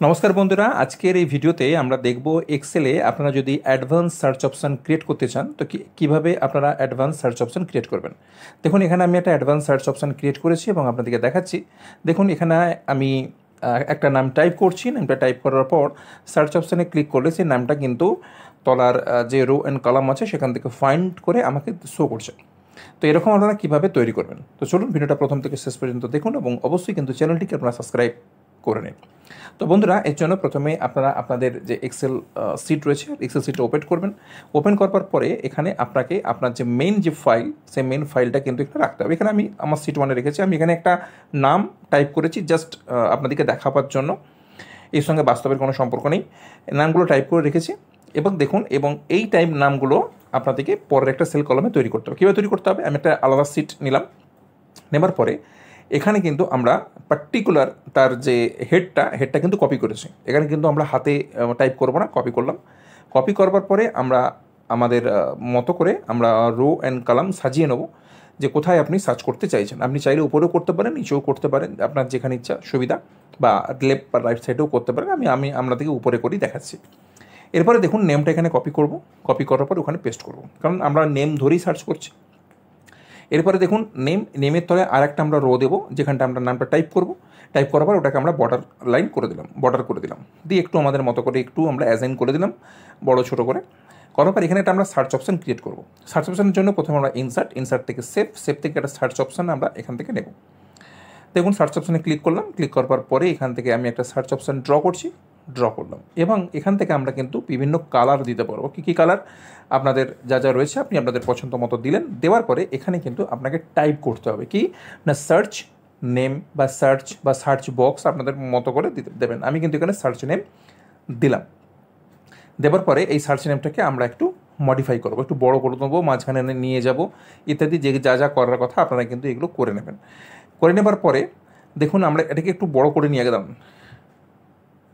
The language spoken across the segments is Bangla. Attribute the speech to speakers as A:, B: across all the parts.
A: নমস্কার বন্ধুরা, আজকের এই ভিডিওতে আমরা দেখব এক্সেলে আপনারা যদি অ্যাডভান্স সার্চ অপশন ক্রিয়েট করতে চান তো কিভাবে আপনারা অ্যাডভান্স সার্চ অপশন ক্রিয়েট করবেন। দেখুন, এখানে আমি একটা অ্যাডভান্স সার্চ অপশন ক্রিয়েট করেছি এবং আপনাদেরকে দেখাচ্ছি। দেখুন, এখানে আমি একটা নাম টাইপ করছি। নামটা টাইপ করার পর সার্চ অপশানে ক্লিক করলে সেই নামটা কিন্তু তলার যে রো অ্যান্ড কলাম আছে সেখান থেকে ফাইন্ড করে আমাকে শো করছে। তো এরকম আপনারা কীভাবে তৈরি করবেন, তো চলুন ভিডিওটা প্রথম থেকে শেষ পর্যন্ত দেখুন এবং অবশ্যই কিন্তু চ্যানেলটিকে আপনারা সাবস্ক্রাইব করে নিন। তো বন্ধুরা, এর জন্য প্রথমে আপনারা আপনাদের যে এক্সেল সিট রয়েছে, এক্সেল সিটটা ওপেন করবেন। ওপেন করবার পরে এখানে আপনাকে আপনার যে মেইন যে ফাইল, সেই মেইন ফাইলটা কিন্তু একটু রাখতে হবে। এখানে আমি আমার সিট ওয়ানে রেখেছি। আমি এখানে একটা নাম টাইপ করেছি জাস্ট আপনাদেরকে দেখাবার জন্য, এর সঙ্গে বাস্তবের কোনো সম্পর্ক নেই। নামগুলো টাইপ করে রেখেছি এবং দেখুন, এবং এই টাইপ নামগুলো আপনাদেরকে পরের একটা সেল কলমে তৈরি করতে হবে। কীভাবে তৈরি করতে হবে, আমি একটা আলাদা সিট নিলাম। নেবার পরে এখানে কিন্তু আমরা পার্টিকুলার তার যে হেডটা কিন্তু কপি করেছি। এখানে কিন্তু আমরা হাতে টাইপ করবো না, কপি করলাম। কপি করবার পরে আমরা আমাদের মতো করে আমরা রো অ্যান্ড কলাম সাজিয়ে নেব যে কোথায় আপনি সার্চ করতে চাইছেন। আপনি চাইলে উপরেও করতে পারেন, নিচেও করতে পারেন, আপনার যেখানে ইচ্ছা সুবিধা, বা লেফট বা রাইট সাইডেও করতে পারেন। আমি আপনাদেরকে উপরে করেই দেখাচ্ছি। এরপরে দেখুন, নেমটা এখানে কপি করব। কপি করার পর ওখানে পেস্ট করব, কারণ আমরা নেম ধরেই সার্চ করছি। এরপরে দেখুন, নেমের তলায় আর একটা আমরা রো দেবো, যেখানটা আমরা নামটা টাইপ করব। টাইপ করার পর ওটাকে আমরা বর্ডার করে দিলাম, দিয়ে একটু আমাদের মতো করে একটু আমরা অ্যাসাইন করে দিলাম, বড় ছোটো করে। করার পর এখানে একটা আমরা সার্চ অপশান ক্রিয়েট করব। সার্চ অপশানের জন্য প্রথমে আমরা ইনসার্ট থেকে সেভ থেকে একটা সার্চ অপশান আমরা এখান থেকে নেব। দেখুন, সার্চ অপশানে ক্লিক করলাম। ক্লিক করবার পরে এখান থেকে আমি একটা সার্চ অপশান ড্র করলাম এবং এখান থেকে আমরা কিন্তু বিভিন্ন কালার দিতে পারবো। কী কালার আপনাদের যা রয়েছে আপনি আপনাদের পছন্দ মতো দিলেন। দেওয়ার পরে এখানে কিন্তু আপনাকে টাইপ করতে হবে কি না, সার্চ নেম বা সার্চ বক্স আপনাদের মতো করে দেবেন। আমি কিন্তু এখানে সার্চ নেম দিলাম। দেওয়ার পরে এই সার্চ নেমটাকে আমরা একটু মডিফাই করবো, একটু বড় করে দেবো, মাঝখানে নিয়ে যাব ইত্যাদি, যে যা করার কথা আপনারা কিন্তু এগুলো করে নেবেন। করে নেবার পরে দেখুন, আমরা এটাকে একটু বড় করে নিয়ে গেলাম।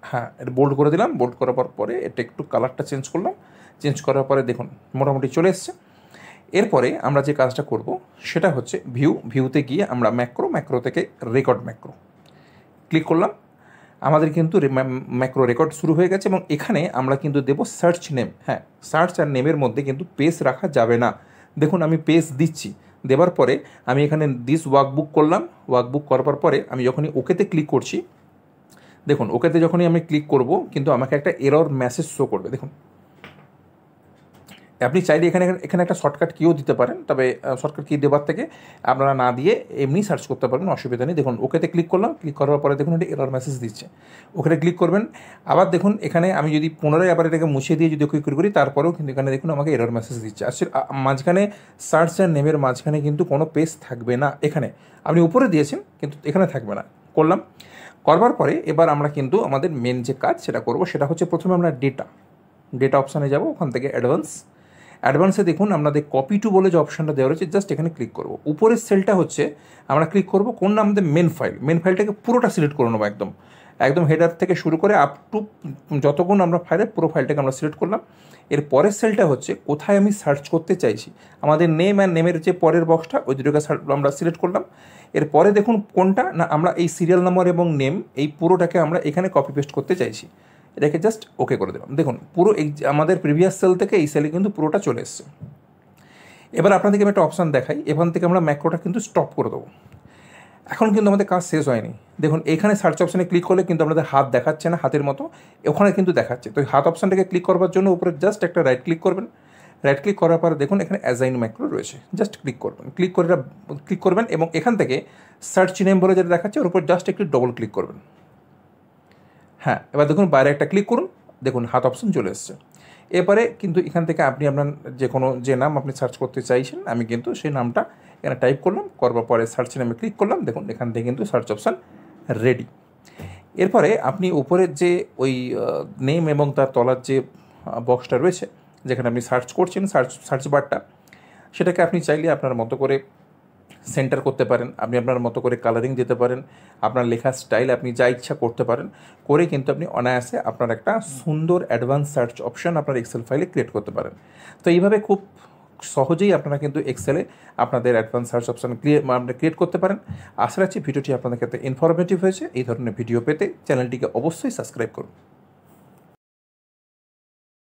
A: হ্যাঁ, এটা বোল্ড করে দিলাম। বোল্ড করার পরে এটা একটু কালারটা চেঞ্জ করলাম। চেঞ্জ করার পরে দেখুন মোটামুটি চলে এসছে। এরপরে আমরা যে কাজটা করব সেটা হচ্ছে ভিউতে গিয়ে আমরা ম্যাক্রো থেকে রেকর্ড ক্লিক করলাম। আমাদের কিন্তু ম্যাক্রো রেকর্ড শুরু হয়ে গেছে এবং এখানে আমরা কিন্তু দেবো সার্চ নেম। হ্যাঁ, সার্চ আর নেমের মধ্যে কিন্তু পেজ রাখা যাবে না। দেখুন, আমি পেজ দিচ্ছি। দেওয়ার পরে আমি এখানে দিস ওয়ার্কবুক করলাম। ওয়ার্কবুক করবার পরে আমি যখনই ওকেতে ক্লিক করছি, দেখুন ওকেতে যখনই আমি ক্লিক করব কিন্তু আমাকে একটা এরর মেসেজ শো করবে। দেখুন, আপনি চাইলে এখানে একটা শর্টকাট কিও দিতে পারেন, তবে শর্টকাট কি দেওয়ার থেকে আপনারা না দিয়ে এমনি সার্চ করতে পারবেন, অসুবিধা নেই। দেখুন, ওকেতে ক্লিক করলাম। ক্লিক করার পরে দেখুন এটা এরর মেসেজ দিচ্ছে। ওখানে ক্লিক করবেন। আবার দেখুন, এখানে আমি যদি পুনরায় আবার এটাকে মুছে দিয়ে যদি ক্লিক করি, তারপরেও কিন্তু এখানে দেখুন আমাকে এরর মেসেজ দিচ্ছে। আসলে মাঝখানে সার্চ আর নেমের মাঝখানে কিন্তু কোনো পেজ থাকবে না। এখানে আপনি উপরে দিয়েছেন কিন্তু এখানে থাকবে না। করবার পরে এবার আমরা কিন্তু আমাদের মেন যে কাজ সেটা করব। সেটা হচ্ছে প্রথমে আমরা ডেটা অপশানে যাব। ওখান থেকে অ্যাডভান্সে দেখুন আপনাদের কপি টু বলে যে অপশানটা দেওয়া রয়েছে, জাস্ট এখানে ক্লিক করব। উপরের সেলটা হচ্ছে আমরা ক্লিক করব কোন না, আমাদের মেন ফাইলটাকে পুরোটা সিলেক্ট করে নেবো। একদম হেডার থেকে শুরু করে আপ টু যতক্ষণ আমরা পুরো ফাইলটাকে আমরা সিলেক্ট করলাম। এর পরের সেলটা হচ্ছে কোথায় আমি সার্চ করতে চাইছি। আমাদের নেম অ্যান্ড নেমের যে পরের বক্সটা, ওই দুটোকে আমরা সিলেক্ট করলাম। এরপরে দেখুন কোনটা না, আমরা এই সিরিয়াল নাম্বার এবং নেম এই পুরোটাকে আমরা এখানে কপি পেস্ট করতে চাইছি। এটাকে জাস্ট ওকে করে দিলাম। দেখুন, পুরো এই আমাদের প্রিভিয়াস সেল থেকে এই সেলে কিন্তু পুরোটা চলে এসছে। এবার আপনাদেরকে আমি একটা অপশান দেখাই। এখান থেকে আমরা ম্যাক্রোটা কিন্তু স্টপ করে দেবো। এখন কিন্তু আমাদের কাজ শেষ হয়নি। দেখুন, এখানে সার্চ অপশানে ক্লিক করলে কিন্তু আপনাদের হাত দেখাচ্ছে না, হাতের মতো ওখানে কিন্তু দেখাচ্ছে। তো হাত অপশানটাকে ক্লিক করবার জন্য উপরে জাস্ট একটা রাইট ক্লিক করবেন। রাইট ক্লিক করার পরে দেখুন এখানে অ্যাসাইন ম্যাক্রো রয়েছে, জাস্ট ক্লিক করবেন এবং এখান থেকে সার্চ নেম বলে যেটা দেখাচ্ছে ওর উপর জাস্ট একটু ডবল ক্লিক করবেন। হ্যাঁ, এবার দেখুন বাইরে একটা ক্লিক করুন। দেখুন হাত অপশন চলে এসছে। এরপরে কিন্তু এখান থেকে আপনি আপনার যে নাম আপনি সার্চ করতে চাইছেন, আমি কিন্তু সেই নামটা এখানে টাইপ করবার পরে সার্চ নামে ক্লিক করলাম। দেখুন এখান থেকে কিন্তু সার্চ অপশান রেডি। এরপরে আপনি উপরের যে ওই নেম এবং তার তলার যে বক্সটা রয়েছে যেখানে আপনি সার্চ করছেন, সার্চ বারটা, সেটাকে আপনি চাইলে আপনার মতো করে সেন্টার করতে পারেন, আপনি আপনার মতো করে কালারিং দিতে পারেন, আপনার লেখার স্টাইল আপনি যা ইচ্ছা করতে পারেন। করে কিন্তু আপনি অনায়াসে আপনার একটা সুন্দর অ্যাডভান্স সার্চ অপশান আপনার এক্সেল ফাইলে ক্রিয়েট করতে পারেন। তো এইভাবে খুব সহজেই আপনারা কিন্তু এক্সেলে আপনাদের অ্যাডভান্স সার্চ অপশন ক্রিয়েট করতে পারেন। আশা রাখছি ভিডিওটি আপনাদের ক্ষেত্রে ইনফরমেটিভ হয়েছে। এই ধরনের ভিডিও পেতে চ্যানেলটিকে অবশ্যই সাবস্ক্রাইব করুন।